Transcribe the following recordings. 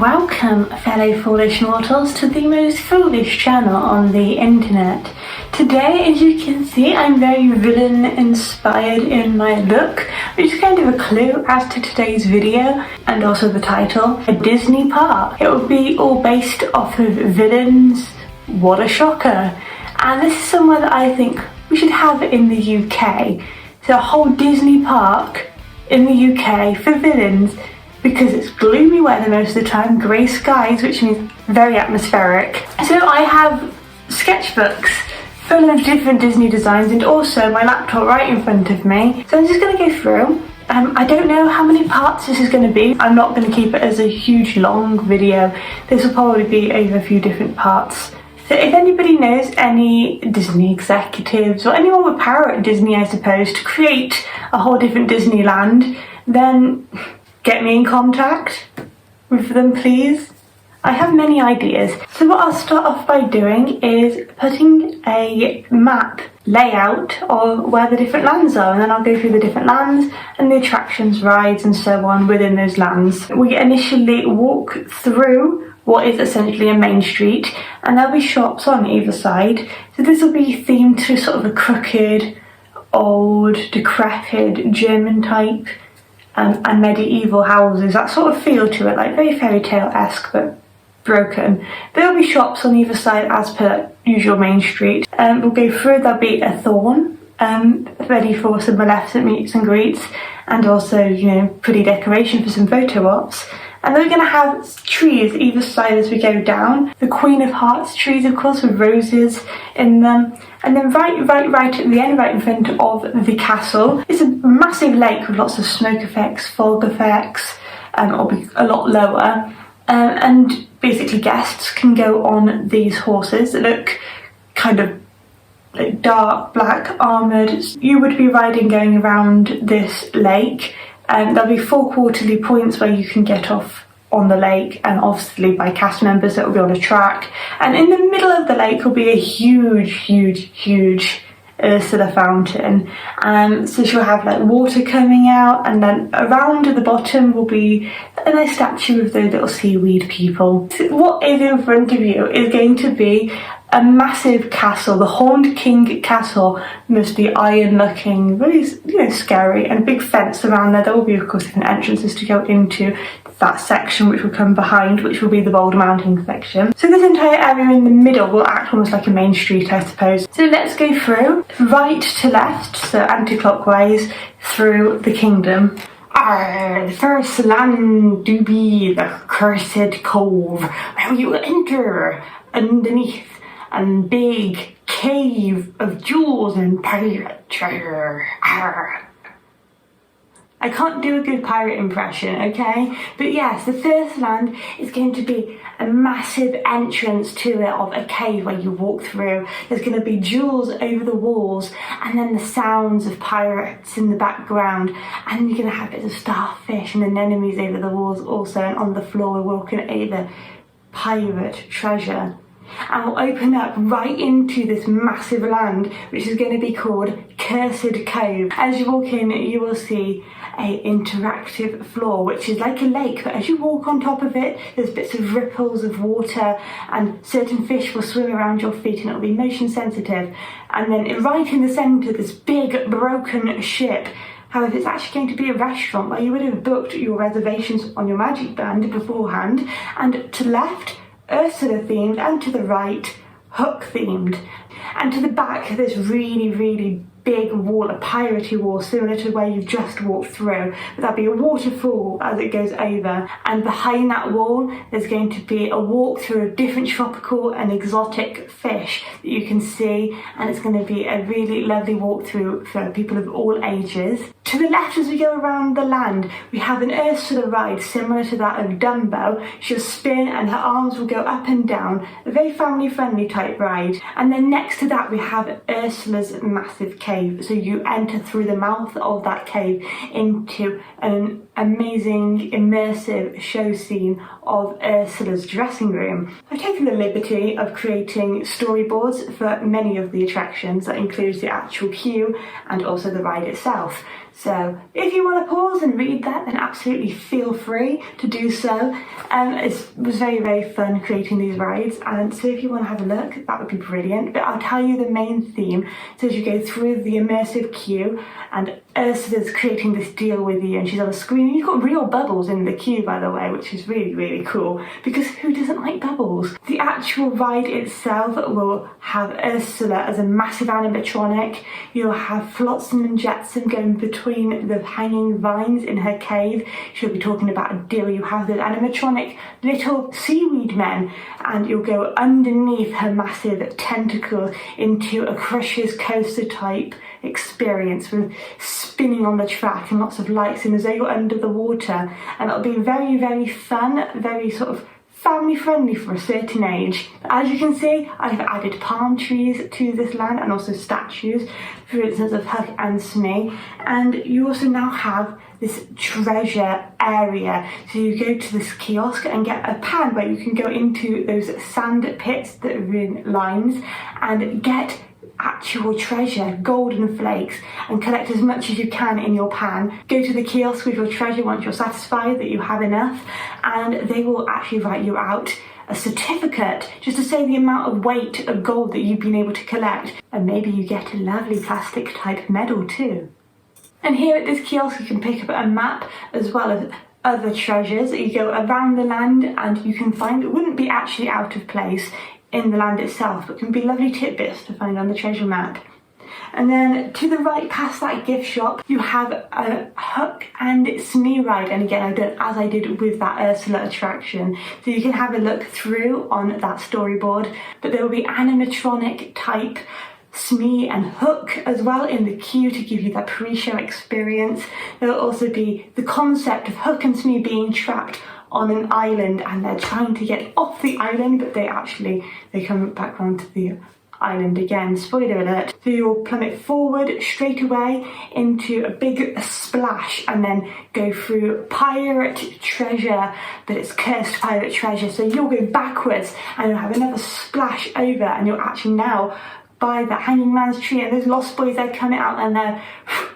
Welcome, fellow foolish mortals, to the most foolish channel on the internet. Today, as you can see, I'm very villain-inspired in my look, which is kind of a clue as to today's video, and also the title, A Disney Park. It will be all based off of villains. What a shocker. And this is somewhere that I think we should have in the UK. So a whole Disney park in the UK for villains, because it's gloomy weather most of the time, grey skies, which means very atmospheric. So I have sketchbooks full of different Disney designs and also my laptop right in front of me. So I'm just going to go through. I don't know how many parts this is going to be. I'm not going to keep it as a huge long video. This will probably be over a few different parts. So if anybody knows any Disney executives or anyone with power at Disney, I suppose, to create a whole different Disneyland, then get me in contact with them, please. I have many ideas. So what I'll start off by doing is putting a map layout of where the different lands are, and then I'll go through the different lands and the attractions, rides and so on within those lands. We initially walk through what is essentially a main street, and there'll be shops on either side. So this will be themed to sort of a crooked, old, decrepit, German type and medieval houses, that sort of feel to it, like very fairy tale-esque but broken. There'll be shops on either side as per usual main street. We'll go through, there'll be a thorn ready for some maleficent meets and greets, and also, you know, pretty decoration for some photo ops. And then we're going to have trees either side as we go down. The Queen of Hearts trees, of course, with roses in them. And then right at the end, right in front of the castle, is a massive lake with lots of smoke effects, fog effects. It'll be a lot lower. And basically guests can go on these horses that look kind of like dark, black, armoured. You would be riding going around this lake. There'll be 4 quarterly points where you can get off on the lake, and obviously by cast members that will be on a track. And in the middle of the lake will be a huge Ursula fountain. So she'll have like water coming out, and then around at the bottom will be a nice statue of those little seaweed people. So what is in front of you is going to be a massive castle, the Horned King Castle, mostly iron looking, really, you know, scary, and a big fence around there. There will be, of course, different entrances to go into that section, which will come behind, which will be the Boulder Mountain section. So this entire area in the middle will act almost like a main street, I suppose. So let's go through right to left, so anti-clockwise, through the kingdom. The first land do be the Cursed Cove, where you enter underneath a big cave of jewels and pirate treasure. Arr. I can't do a good pirate impression, okay? But yes, the first land is going to be a massive entrance to it of a cave where you walk through. There's going to be jewels over the walls, and then the sounds of pirates in the background, and you're going to have bits of starfish and anemones over the walls also, and on the floor we're walking over pirate treasure. And we'll open up right into this massive land, which is going to be called Cursed Cove. As you walk in, you will see an interactive floor, which is like a lake, but as you walk on top of it, there's bits of ripples of water, and certain fish will swim around your feet, and it'll be motion sensitive. And then right in the centre, this big broken ship. However, it's actually going to be a restaurant where you would have booked your reservations on your Magic Band beforehand. And to the left, Ursula themed, and to the right, Hook themed. And to the back, there's really big wall, a piratey wall, similar to where you've just walked through. But there'll be a waterfall as it goes over. And behind that wall, there's going to be a walk through of different tropical and exotic fish that you can see. And it's going to be a really lovely walkthrough for people of all ages. To the left, as we go around the land, we have an Ursula ride similar to that of Dumbo. She'll spin and her arms will go up and down, a very family-friendly type ride. And then next to that, we have Ursula's massive cave. So you enter through the mouth of that cave into an amazing, immersive show scene of Ursula's dressing room. I've taken the liberty of creating storyboards for many of the attractions. That includes the actual queue and also the ride itself. So if you want to pause and read that, then absolutely feel free to do so. It was very, very fun creating these rides, and so if you want to have a look, that would be brilliant. But I'll tell you the main theme. So as you go through the immersive queue, and Ursula's creating this deal with you, and she's on the screen, and you've got real bubbles in the queue, by the way, which is really, really cool, because who doesn't like bubbles? The actual ride itself will have Ursula as a massive animatronic. You'll have Flotsam and Jetsam going between the hanging vines in her cave. She'll be talking about a deal. You have the animatronic little seaweed men, and you'll go underneath her massive tentacles into a Crusher's Coaster type experience with spinning on the track and lots of lights in as though you're under the water, and it'll be very, very fun, very sort of family friendly for a certain age. As you can see, I've added palm trees to this land and also statues, for instance of Huck and Smee, and you also now have this treasure area. So you go to this kiosk and get a pan where you can go into those sand pits that are in lines and get actual treasure, golden flakes, and collect as much as you can in your pan. Go to the kiosk with your treasure once you're satisfied that you have enough, and they will actually write you out a certificate just to say the amount of weight of gold that you've been able to collect, and maybe you get a lovely plastic type medal too. And here at this kiosk you can pick up a map as well as other treasures. You go around the land and you can find it wouldn't be actually out of place in the land itself, but can be lovely tidbits to find on the treasure map. And then to the right past that gift shop, you have a Huck and Smee ride, and again I've done as I did with that Ursula attraction, so you can have a look through on that storyboard, but there will be animatronic type Smee and Huck as well in the queue to give you that pre-show experience. There will also be the concept of Huck and Smee being trapped on an island, and they're trying to get off the island, but they come back onto the island again. Spoiler alert. So you'll plummet forward straight away into a big splash and then go through pirate treasure, but it's cursed pirate treasure. So you'll go backwards and you'll have another splash over, and you'll actually now by the hanging man's tree, and those lost boys, they're coming out and they're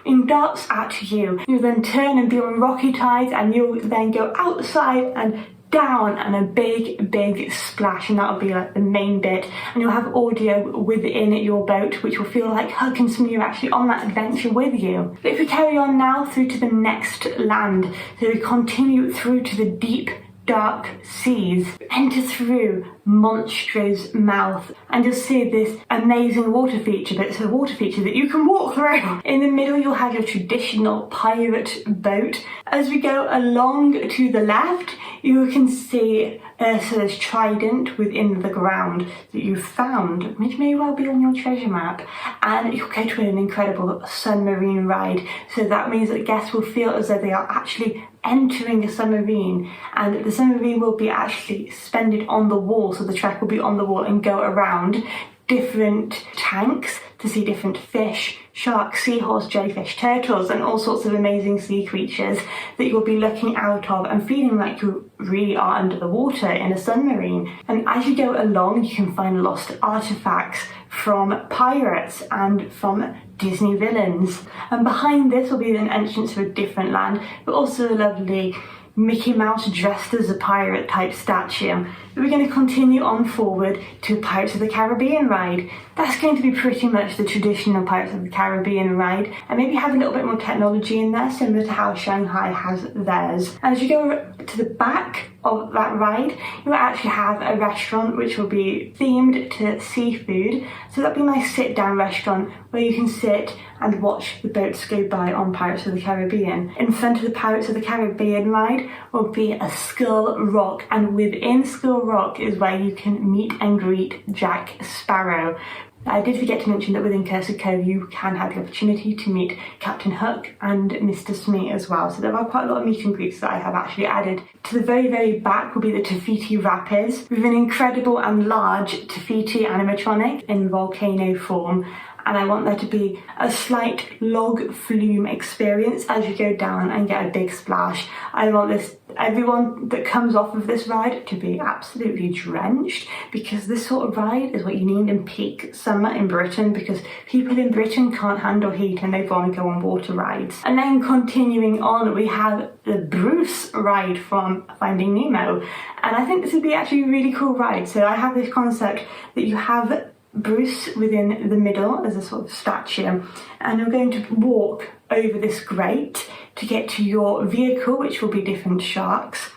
in darts at you. You'll then turn and be on rocky tides, and you'll then go outside and down and a big, big splash, and that'll be like the main bit. And you'll have audio within your boat, which will feel like Huck and Smee are actually on that adventure with you. But if we carry on now through to the next land, so we continue through to the deep, dark seas, enter through Monstro's mouth, and you'll see this amazing water feature, but it's a water feature that you can walk through. In the middle you'll have your traditional pirate boat. As we go along to the left, you can see Ursula's trident within the ground that you've found, which may well be on your treasure map, and you'll go to an incredible submarine ride. So that means that guests will feel as though they are actually entering a submarine, and the submarine will be actually suspended on the wall, so the track will be on the wall and go around different tanks to see different fish, sharks, seahorse, jellyfish, turtles, and all sorts of amazing sea creatures that you'll be looking out of and feeling like you really are under the water in a submarine. And as you go along, you can find lost artifacts from pirates and from Disney villains. And behind this will be an entrance to a different land, but also a lovely Mickey Mouse dressed as a pirate type statue. We're going to continue on forward to Pirates of the Caribbean ride. That's going to be pretty much the traditional Pirates of the Caribbean ride, and maybe have a little bit more technology in there, similar to how Shanghai has theirs. And as you go to the back of that ride, you'll actually have a restaurant which will be themed to seafood. So that'll be a nice sit-down restaurant where you can sit and watch the boats go by on Pirates of the Caribbean. In front of the Pirates of the Caribbean ride will be a Skull Rock, and within Skull Rock is where you can meet and greet Jack Sparrow. I did forget to mention that within Cursed Cove you can have the opportunity to meet Captain Hook and Mr. Smee as well. So there are quite a lot of meet and greets that I have actually added. To the very, very back will be the Tafiti Rapids with an incredible and large Tafiti animatronic in volcano form. And I want there to be a slight log flume experience as you go down and get a big splash. I want this everyone that comes off of this ride to be absolutely drenched, because this sort of ride is what you need in peak summer in Britain, because people in Britain can't handle heat and they want to go on water rides. And then continuing on, we have the Bruce ride from Finding Nemo, and I think this would be actually a really cool ride. So I have this concept that you have Bruce within the middle as a sort of statue, and you're going to walk over this grate to get to your vehicle, which will be different sharks.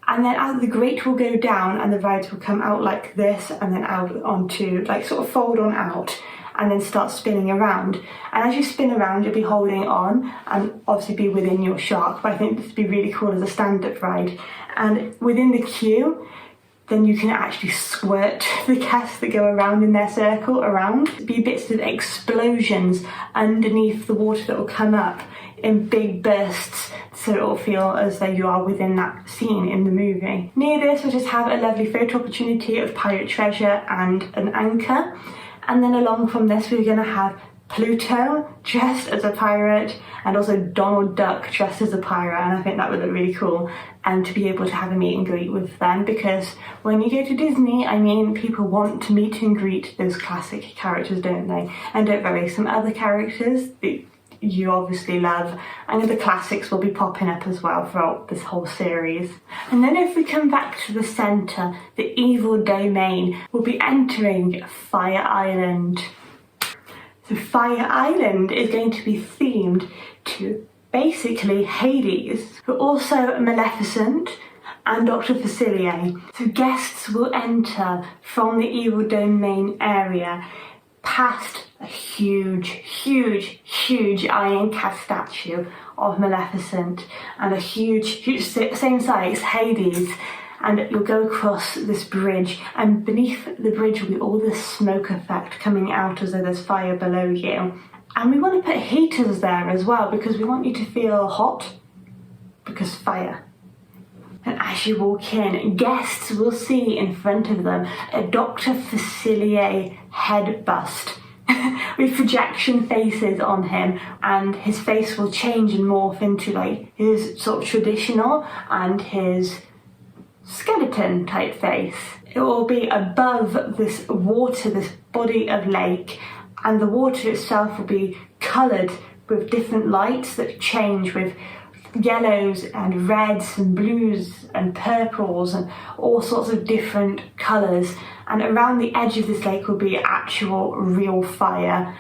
And then as the grate will go down and the rides will come out like this, and then out onto, like, sort of fold on out and then start spinning around. And as you spin around, you'll be holding on and obviously be within your shark, but I think this would be really cool as a stand-up ride. And within the queue, then you can actually squirt the guests that go around in their circle around. There'll be bits of explosions underneath the water that will come up in big bursts, so it will feel as though you are within that scene in the movie. Near this, we'll just have a lovely photo opportunity of pirate treasure and an anchor. And then along from this, we're going to have Pluto dressed as a pirate, and also Donald Duck dressed as a pirate, and I think that would look really cool. And to be able to have a meet and greet with them, because when you go to Disney, I mean, people want to meet and greet those classic characters, don't they? And don't worry, some other characters that you obviously love, and the classics will be popping up as well throughout this whole series. And then if we come back to the centre, the evil domain will be entering Fire Island. So Fire Island is going to be themed to basically Hades, but also Maleficent and Dr. Facilier. So guests will enter from the evil domain area past a huge iron cast statue of Maleficent, and a huge same size Hades. And you'll go across this bridge, and beneath the bridge will be all this smoke effect coming out as though there's fire below you. And we want to put heaters there as well, because we want you to feel hot, because fire. And as you walk in, guests will see in front of them a Dr. Facilier head bust with projection faces on him, and his face will change and morph into like his sort of traditional and his skeleton type face. It will be above this water, this body of lake, and the water itself will be coloured with different lights that change, with yellows and reds and blues and purples and all sorts of different colours. And around the edge of this lake will be actual real fire.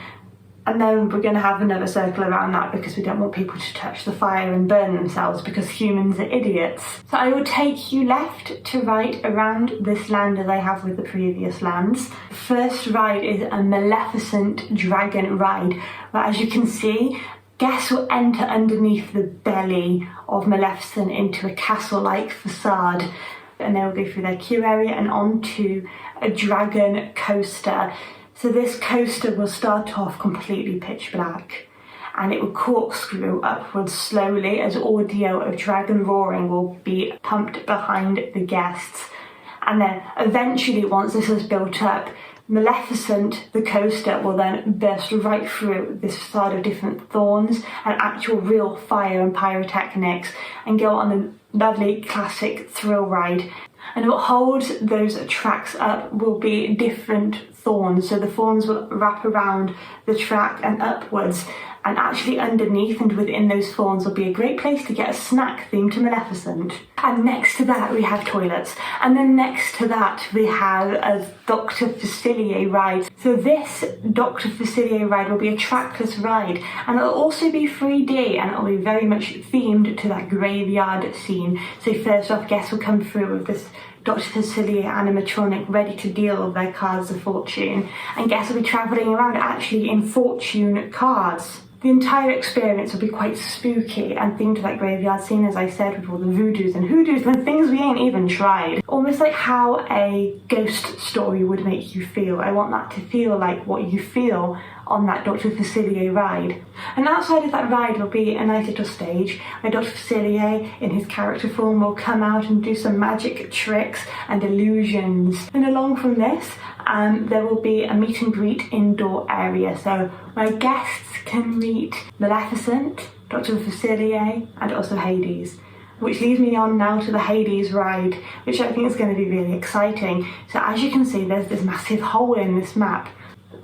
And then we're going to have another circle around that, because we don't want people to touch the fire and burn themselves, because humans are idiots. So I will take you left to right around this land as I have with the previous lands. The first ride is a Maleficent dragon ride, where, as you can see, guests will enter underneath the belly of Maleficent into a castle-like facade, and they will go through their queue area and onto a dragon coaster. So this coaster will start off completely pitch black, and it will corkscrew upwards slowly as audio of dragon roaring will be pumped behind the guests. And then eventually, once this is built up, Maleficent, the coaster, will then burst right through this facade of different thorns and actual real fire and pyrotechnics, and go on a lovely classic thrill ride. And what holds those tracks up will be different thorns. So the thorns will wrap around the track and upwards, and actually underneath and within those thorns will be a great place to get a snack themed to Maleficent. And next to that we have toilets, and then next to that we have a Dr. Facilier ride. So this Dr. Facilier ride will be a trackless ride, and it'll also be 3D, and it'll be very much themed to that graveyard scene. So first off, guests will come through with this Dr. Facilier animatronic ready to deal their cards of fortune, and guests will be travelling around actually in fortune cards. The entire experience will be quite spooky and themed to that graveyard scene, as I said, with all the voodoos and hoodoos and things we ain't even tried. Almost like how a ghost story would make you feel. I want that to feel like what you feel on that Dr. Facilier ride. And outside of that ride will be a nice little stage where Dr. Facilier in his character form will come out and do some magic tricks and illusions. And along from this, there will be a meet and greet indoor area, so where guests can meet Maleficent, Dr. Facilier, and also Hades. which leads me on now to the Hades ride, which I think is going to be really exciting. So as you can see, there's this massive hole in this map.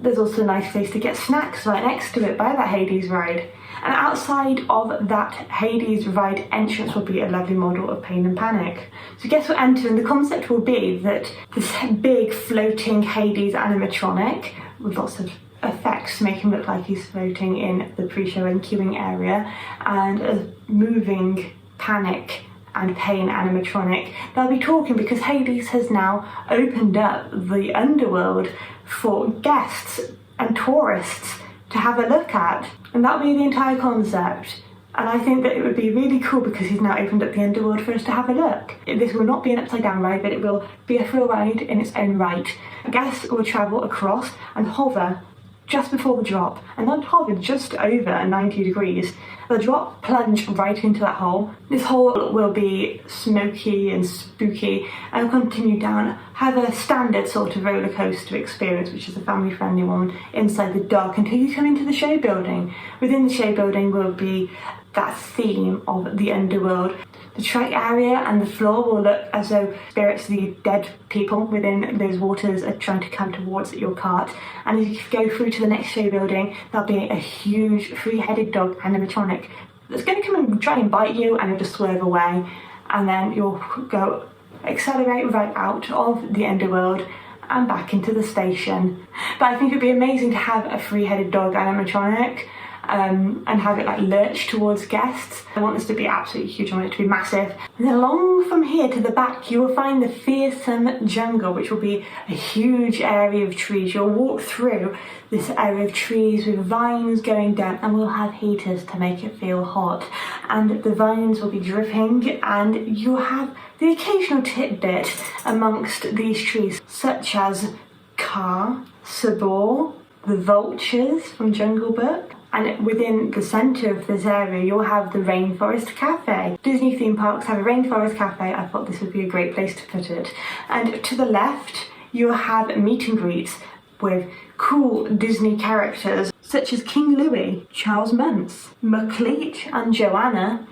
There's also a nice place to get snacks right next to it by that Hades ride. And outside of that Hades ride entrance will be a lovely model of Pain and Panic. So guess what, enter, and the concept will be that this big floating Hades animatronic with lots of effects to make him look like he's floating in the pre-show and queuing area, and a moving Panic and Pain animatronic. They'll be talking because Hades has now opened up the underworld for guests and tourists to have a look at, and that'll be the entire concept. And I think that it would be really cool because he's now opened up the underworld for us to have a look. This will not be an upside down ride, but it will be a thrill ride in its own right. Guests will travel across and hover just before the drop, and they'll hover just over 90 degrees. The drop plunge right into that hole. This hole will be smoky and spooky and continue down, have a standard sort of roller coaster experience, which is a family friendly one, inside the dark until you come into the show building. Within the show building will be that theme of the underworld. The track area and the floor will look as though spirits of the dead people within those waters are trying to come towards your cart. And as you go through to the next show building, there'll be a huge three-headed dog animatronic that's going to come and try and bite you, and you'll just swerve away, and then you'll go accelerate right out of the underworld and back into the station. But I think it'd be amazing to have a three-headed dog animatronic and have it like lurch towards guests. I want this to be absolutely huge. I want it to be massive. And then along from here to the back, you will find the fearsome jungle, which will be a huge area of trees. You'll walk through this area of trees with vines going down, and we'll have heaters to make it feel hot. And the vines will be dripping, and you'll have the occasional tidbit amongst these trees, such as Car, Sabor, the vultures from Jungle Book. And within the centre of this area, you'll have the Rainforest Cafe. Disney theme parks have a Rainforest Cafe. I thought this would be a great place to put it. And to the left, you'll have meet and greets with cool Disney characters such as King Louie, Charles Muntz, McLeach and Joanna,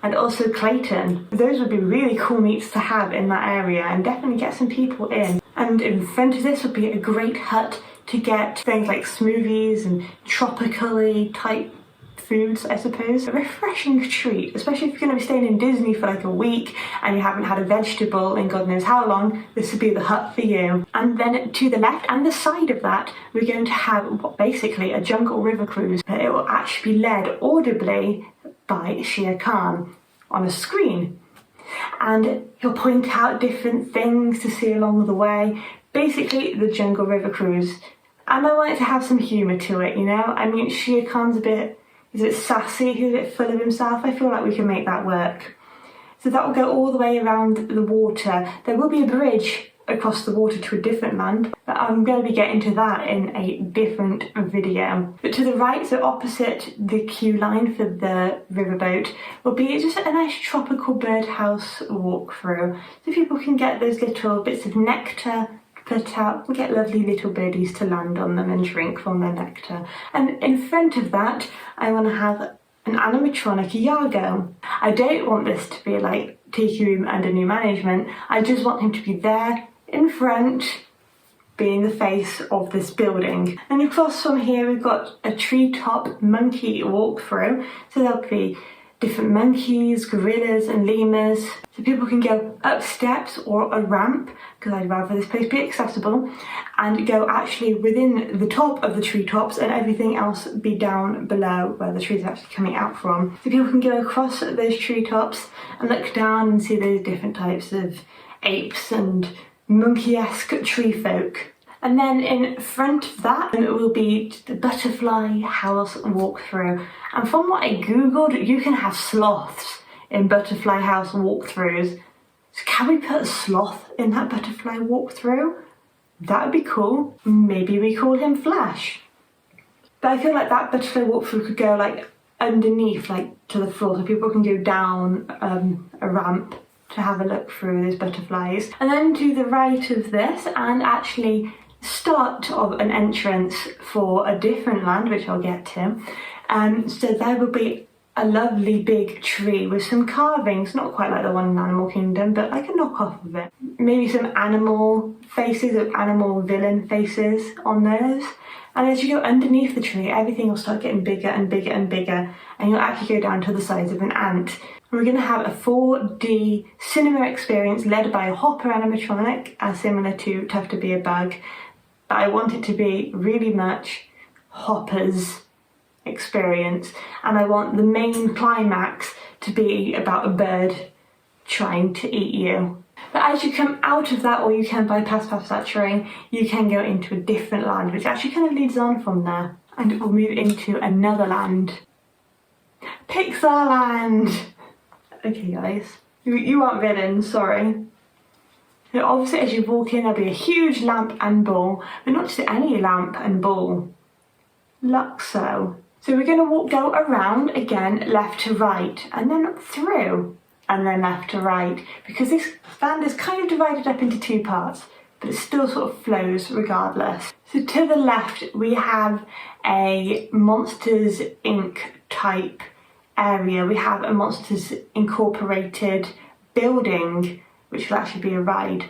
and also Clayton. Those would be really cool meets to have in that area and definitely get some people in. And in front of this would be a great hut to get things like smoothies and tropically type foods, I suppose. A refreshing treat, especially if you're going to be staying in Disney for like a week and you haven't had a vegetable in God knows how long. This would be the hut for you. And then to the left and the side of that, we're going to have basically a jungle river cruise. It will actually be led audibly by Shere Khan on a screen. And he'll point out different things to see along the way. Basically, the Jungle River Cruise. And I want it to have some humour to it, you know? I mean, Shere Khan's a bit sassy, he's a bit full of himself. I feel like we can make that work. So that will go all the way around the water. There will be a bridge across the water to a different land, but I'm going to be getting to that in a different video. But to the right, so opposite the queue line for the riverboat, will be just a nice tropical birdhouse walkthrough, so people can get those little bits of nectar put out and get lovely little birdies to land on them and drink from their nectar. And in front of that, I want to have an animatronic Iago. I don't want this to be like Tiki Room under new management. I just want him to be there in front, being the face of this building. And across from here, we've got a treetop monkey walkthrough. So there'll be different monkeys, gorillas and lemurs. So people can go up steps or a ramp, because I'd rather this place be accessible, and go actually within the top of the treetops and everything else be down below where the trees are actually coming out from. So people can go across those treetops and look down and see those different types of apes and monkey-esque tree folk. And then in front of that it will be the butterfly house walkthrough. And from what I googled, you can have sloths in butterfly house walkthroughs. So can we put a sloth in that butterfly walkthrough? That would be cool. Maybe we call him Flash. But I feel like that butterfly walkthrough could go like underneath, like to the floor, so people can go down a ramp to have a look through those butterflies. And then to the right of this, and actually start of an entrance for a different land, which I'll get to. So there will be a lovely big tree with some carvings, not quite like the one in Animal Kingdom, but like a knockoff of it. Maybe some animal faces or animal villain faces on those. And as you go underneath the tree, everything will start getting bigger and bigger and bigger, and you'll actually go down to the size of an ant. We're going to have a 4D cinema experience led by a Hopper animatronic, as similar to Tough to Be a Bug, but I want it to be really much Hopper's experience, and I want the main climax to be about a bird trying to eat you. But as you come out of that, or you can bypass past that terrain, you can go into a different land, which actually kind of leads on from there, and we'll move into another land. Pixar Land! Okay guys, you aren't villains, sorry. So obviously as you walk in, there'll be a huge lamp and ball, but not just any lamp and ball. Luxo. So we're going to go around again, left to right, and then through, and then left to right, because this land is kind of divided up into two parts, but it still sort of flows regardless. So to the left we have a Monsters Inc. type area. We have a Monsters Incorporated building, which will actually be a ride.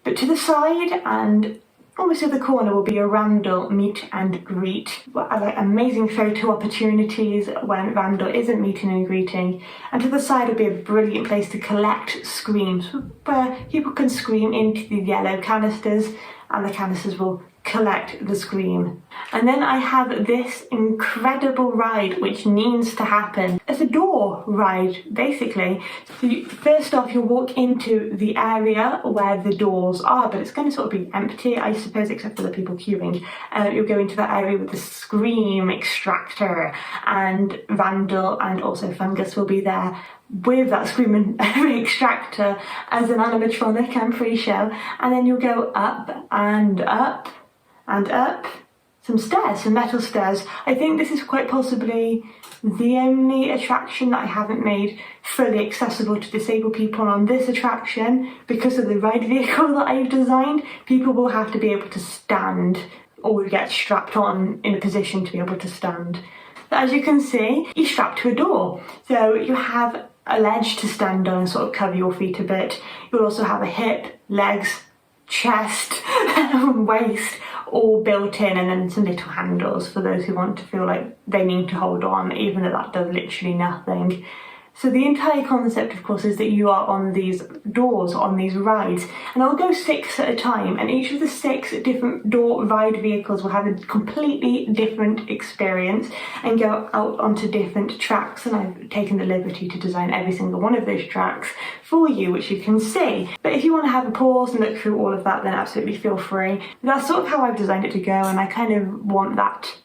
But to the side and almost at the corner will be a Randall meet and greet. Like amazing photo opportunities when Randall isn't meeting and greeting. And to the side will be a brilliant place to collect screams, where people can scream into the yellow canisters and the canisters will collect the scream. And then I have this incredible ride which needs to happen. It's a door ride basically. So first off you'll walk into the area where the doors are, but it's going to sort of be empty I suppose, except for the people queuing. You'll go into that area with the scream extractor, and Randall and also Fungus will be there with that screaming extractor as an animatronic, I'm pretty sure. And then you'll go up and up and up some stairs, some metal stairs. I think this is quite possibly the only attraction that I haven't made fully accessible to disabled people. On this attraction, because of the ride vehicle that I've designed, people will have to be able to stand or get strapped on in a position to be able to stand. But as you can see, you're strapped to a door. So you have a ledge to stand on and sort of cover your feet a bit. You'll also have a hip, legs, chest, waist all built in, and then some little handles for those who want to feel like they need to hold on, even though that does literally nothing. So the entire concept, of course, is that you are on these doors, on these rides, and I'll go 6 at a time, and each of the 6 different door ride vehicles will have a completely different experience and go out onto different tracks, and I've taken the liberty to design every single one of those tracks for you, which you can see. But if you want to have a pause and look through all of that, then absolutely feel free. That's sort of how I've designed it to go, and I kind of want that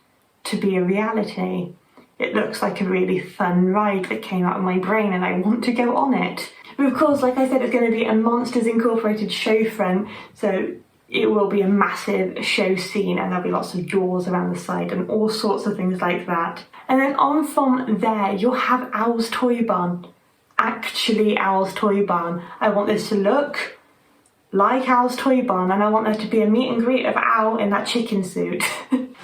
to be a reality. It looks like a really fun ride that came out of my brain and I want to go on it. But of course, like I said, it's going to be a Monsters Incorporated show front, so it will be a massive show scene and there'll be lots of doors around the side and all sorts of things like that. And then on from there, you'll have Owl's Toy Barn. Actually Owl's Toy Barn. I want this to look like Owl's Toy Barn, and I want there to be a meet and greet of Owl in that chicken suit.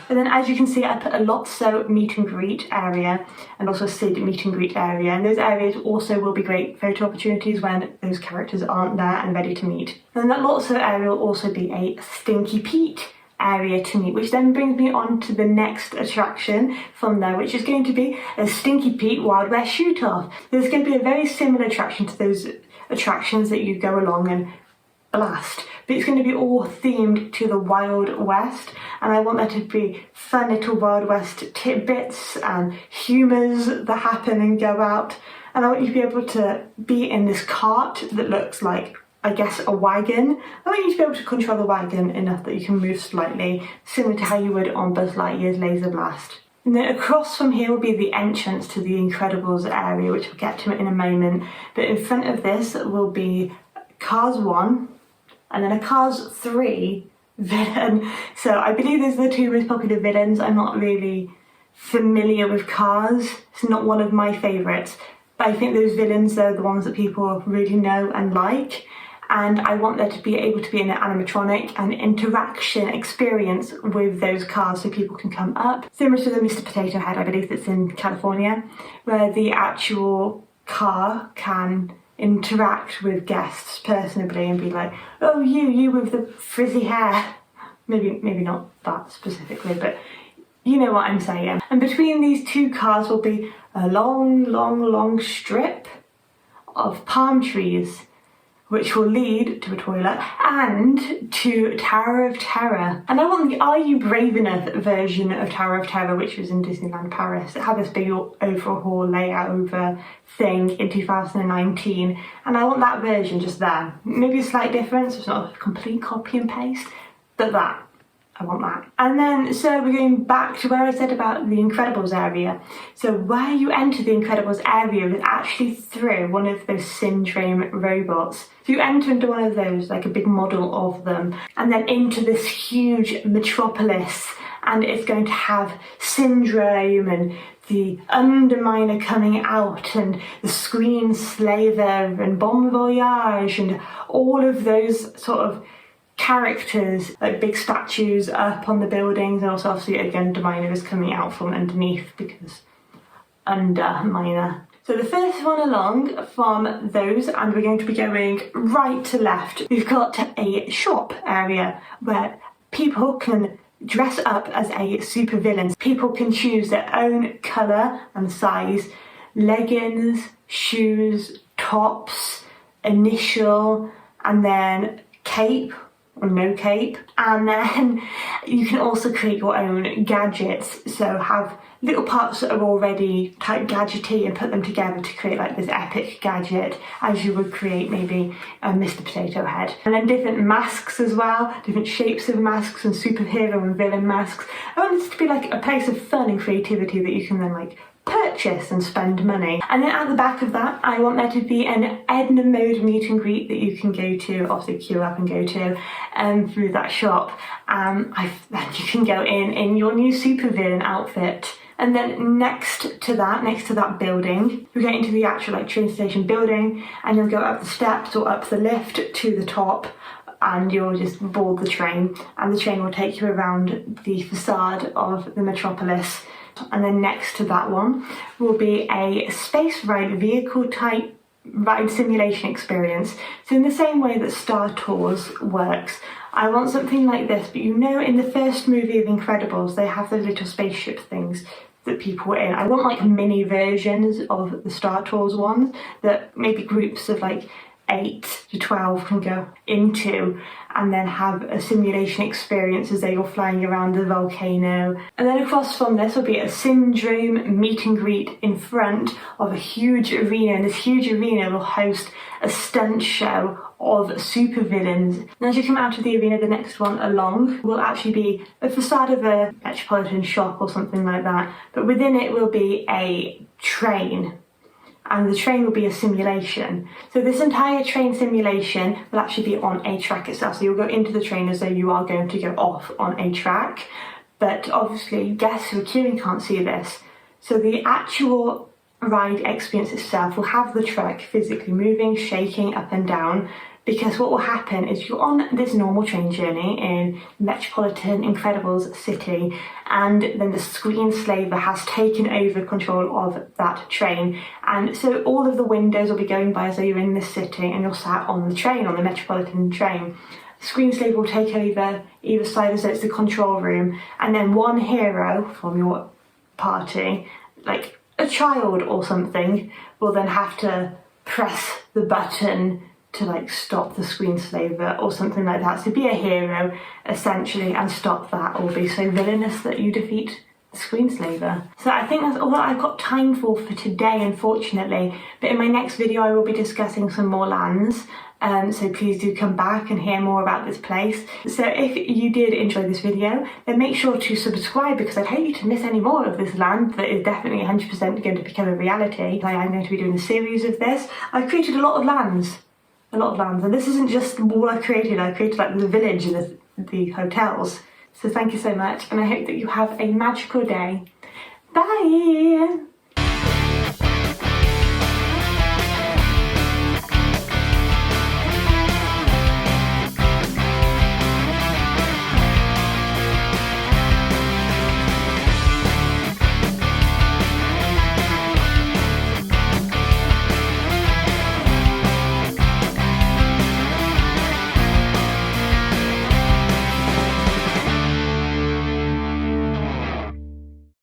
And then as you can see, I put a Lotso meet and greet area and also a Sid meet and greet area, and those areas also will be great photo opportunities when those characters aren't there and ready to meet. And that Lotso area will also be a Stinky Pete area to meet, which then brings me on to the next attraction from there, which is going to be a Stinky Pete Wild West shoot-off. There's going to be a very similar attraction to those attractions that you go along and blast, but it's going to be all themed to the Wild West, and I want there to be fun little Wild West tidbits and humours that happen and go out, and I want you to be able to be in this cart that looks like, I guess, a wagon. I want you to be able to control the wagon enough that you can move slightly, similar to how you would on Buzz Lightyear's Laser Blast. And then across from here will be the entrance to the Incredibles area, which we'll get to in a moment, but in front of this will be Cars 1, and then a Cars 3 villain. So I believe those are the 2 most popular villains. I'm not really familiar with Cars. It's not one of my favourites. But I think those villains are the ones that people really know and like. and I want there to be able to be an animatronic and interaction experience with those cars so people can come up. Similar to the Mr. Potato Head, I believe that's in California, where the actual car can interact with guests personably and be like, oh, you with the frizzy hair. Maybe not that specifically, but you know what I'm saying. And between these two cars will be a long strip of palm trees, which will lead to a toilet and to Tower of Terror. And I want the Are You Brave Enough version of Tower of Terror, which was in Disneyland Paris. It had this big overhaul layover thing in 2019, and I want that version just there. Maybe a slight difference, it's not a complete copy and paste, but that. I want that. And then, so we're going back to where I said about the Incredibles area. So where you enter the Incredibles area is actually through one of those Syndrome robots. So you enter into one of those, like a big model of them, and then into this huge metropolis, and it's going to have Syndrome and the Underminer coming out and the Screen Slaver and Bon Voyage and all of those sort of characters, like big statues up on the buildings, and also obviously again Underminer is coming out from underneath because Underminer. So the first one along from those, and we're going to be going right to left, we've got a shop area where people can dress up as a supervillain. People can choose their own colour and size, leggings, shoes, tops, initial, and then cape or no cape. And then you can also create your own gadgets, so have little parts that are already type gadgety and put them together to create like this epic gadget, as you would create maybe a Mr. Potato Head. And then different masks as well, different shapes of masks and superhero and villain masks. I want this to be like a place of fun and creativity that you can then like purchase and spend money. And then at the back of that, I want there to be an Edna mode meet and greet that you can go to, obviously queue up and go to through that shop. Then you can go in your new supervillain outfit. And then next to that building, you'll get into the actual like train station building, and you'll go up the steps or up the lift to the top, and you'll just board the train, and the train will take you around the facade of the metropolis. And then next to that one will be a space ride vehicle type ride simulation experience. So in the same way that Star Tours works, I want something like this. But you know, in the first movie of Incredibles, they have those little spaceship things that people were in. I want like mini versions of the Star Tours ones that maybe groups of like 8 to 12 can go into, and then have a simulation experience as they are flying around the volcano. And then across from this will be a Syndrome meet and greet in front of a huge arena, and this huge arena will host a stunt show of supervillains. And as you come out of the arena, the next one along will actually be a facade of a metropolitan shop or something like that, but within it will be a train, and the train will be a simulation. So this entire train simulation will actually be on a track itself. So you'll go into the train as though you are going to go off on a track, but obviously guests who are queuing can't see this. So the actual ride experience itself will have the truck physically moving, shaking up and down, because what will happen is you're on this normal train journey in Metropolitan Incredibles City, and then the Screen Slaver has taken over control of that train, and so all of the windows will be going by as though you're in this city and you're sat on the train, on the Metropolitan train. The Screen Slaver will take over either side as though it's the control room, and then one hero from your party, like a child or something, will then have to press the button to like stop the Screen Slaver or something like that. So be a hero essentially and stop that, or be so villainous that you defeat the Screen Slaver. So I think that's all that I've got time for today, unfortunately, but in my next video I will be discussing some more lands. So please do come back and hear more about this place. So if you did enjoy this video, then make sure to subscribe, because I'd hate you to miss any more of this land that is definitely 100% going to become a reality. I am going to be doing a series of this. I've created a lot of lands, and this isn't just all I created like the village and the hotels. So thank you so much, and I hope that you have a magical day. Bye!